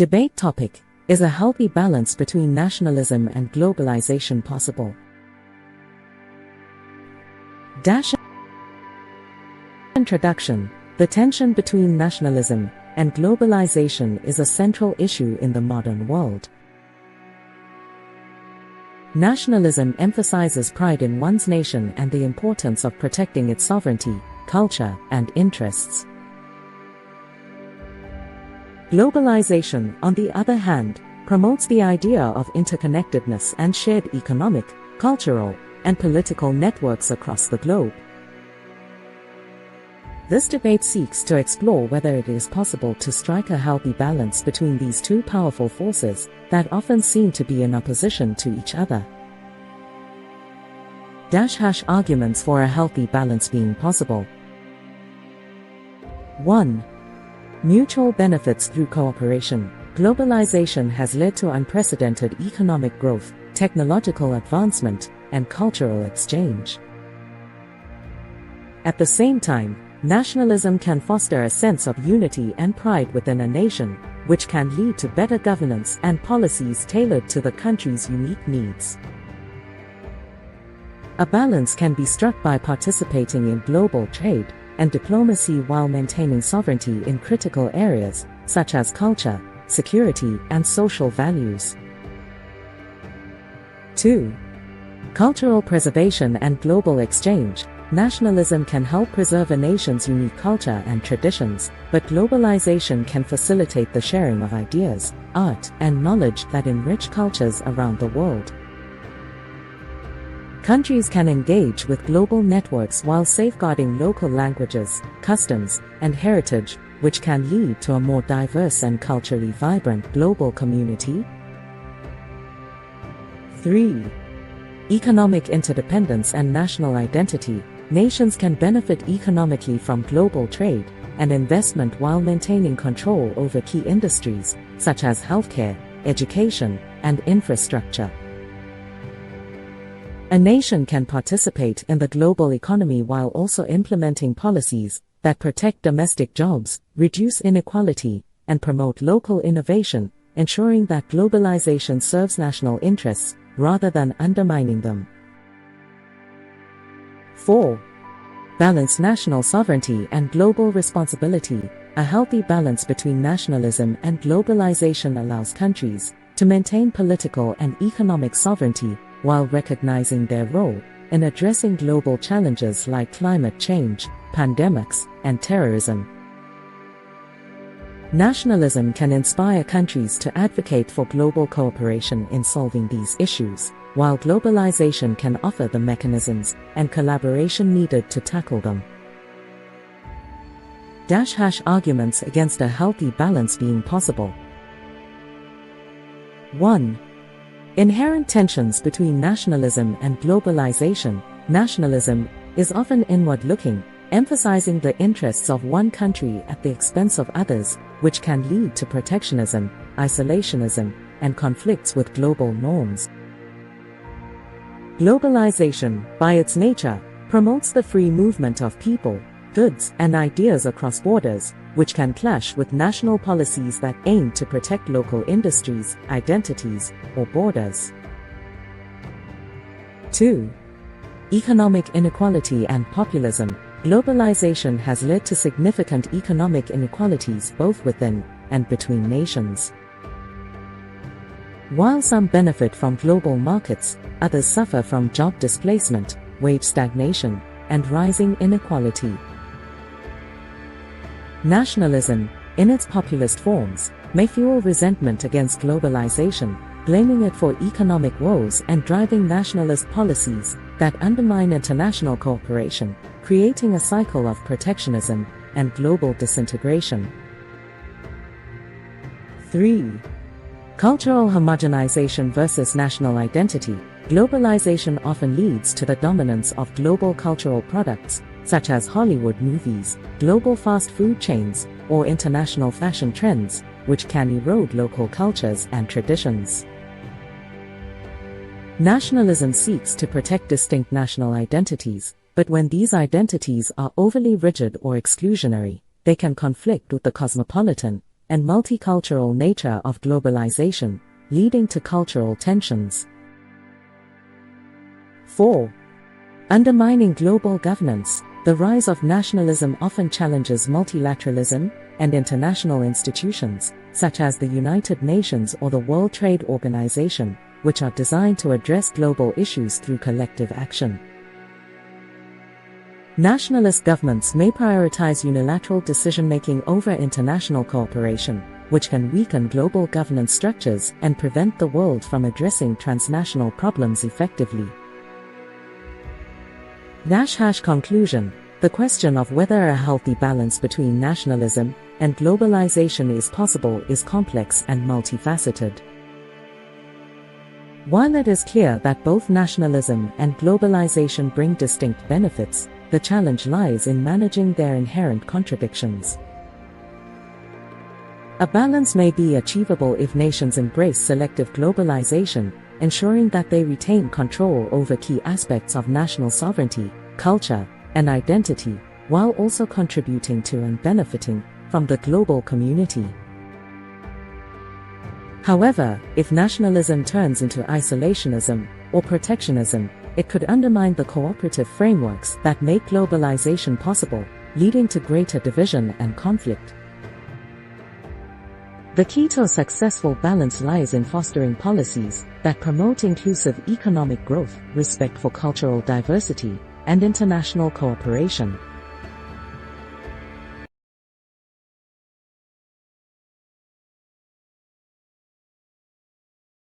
Debate topic: is a healthy balance between nationalism and globalization possible? Introduction. The tension between nationalism and globalization is a central issue in the modern world. Nationalism emphasizes pride in one's nation and the importance of protecting its sovereignty, culture, and interests. Globalization, on the other hand, promotes the idea of interconnectedness and shared economic, cultural, and political networks across the globe. This debate seeks to explore whether it is possible to strike a healthy balance between these two powerful forces that often seem to be in opposition to each other. Arguments for a healthy balance being possible. 1. Mutual benefits through cooperation. Globalization has led to unprecedented economic growth, technological advancement, and cultural exchange. At the same time, nationalism can foster a sense of unity and pride within a nation, which can lead to better governance and policies tailored to the country's unique needs. A balance can be struck by participating in global trade and diplomacy while maintaining sovereignty in critical areas, such as culture, security, and social values. 2. Cultural preservation and global exchange. Nationalism can help preserve a nation's unique culture and traditions, but globalization can facilitate the sharing of ideas, art, and knowledge that enrich cultures around the world. Countries can engage with global networks while safeguarding local languages, customs, and heritage, which can lead to a more diverse and culturally vibrant global community. 3. Economic interdependence and national identity. Nations can benefit economically from global trade and investment while maintaining control over key industries, such as healthcare, education, and infrastructure. A nation can participate in the global economy while also implementing policies that protect domestic jobs, reduce inequality, and promote local innovation, ensuring that globalization serves national interests rather than undermining them. 4. Balance national sovereignty and global responsibility. A healthy balance between nationalism and globalization allows countries to maintain political and economic sovereignty while recognizing their role in addressing global challenges like climate change, pandemics, and terrorism. Nationalism can inspire countries to advocate for global cooperation in solving these issues, while globalization can offer the mechanisms and collaboration needed to tackle them. Arguments against a healthy balance being possible. 1. Inherent tensions between nationalism and globalization. Nationalism is often inward-looking, emphasizing the interests of one country at the expense of others, which can lead to protectionism, isolationism, and conflicts with global norms. Globalization, by its nature, promotes the free movement of people, goods, and ideas across borders, which can clash with national policies that aim to protect local industries, identities, or borders. 2. Economic inequality and populism. Globalization has led to significant economic inequalities both within and between nations. While some benefit from global markets, others suffer from job displacement, wage stagnation, and rising inequality. Nationalism, in its populist forms, may fuel resentment against globalization, blaming it for economic woes and driving nationalist policies that undermine international cooperation, creating a cycle of protectionism and global disintegration. 3. Cultural homogenization versus national identity. Globalization often leads to the dominance of global cultural products, such as Hollywood movies, global fast food chains, or international fashion trends, which can erode local cultures and traditions. Nationalism seeks to protect distinct national identities, but when these identities are overly rigid or exclusionary, they can conflict with the cosmopolitan and multicultural nature of globalization, leading to cultural tensions. 4. Undermining global governance. The rise of nationalism often challenges multilateralism and international institutions, such as the United Nations or the World Trade Organization, which are designed to address global issues through collective action. Nationalist governments may prioritize unilateral decision-making over international cooperation, which can weaken global governance structures and prevent the world from addressing transnational problems effectively. Conclusion. The question of whether a healthy balance between nationalism and globalization is possible is complex and multifaceted. While it is clear that both nationalism and globalization bring distinct benefits, the challenge lies in managing their inherent contradictions. A balance may be achievable if nations embrace selective globalization, ensuring that they retain control over key aspects of national sovereignty, culture, and identity, while also contributing to and benefiting from the global community. However, if nationalism turns into isolationism or protectionism, it could undermine the cooperative frameworks that make globalization possible, leading to greater division and conflict. The key to a successful balance lies in fostering policies that promote inclusive economic growth, respect for cultural diversity, and international cooperation.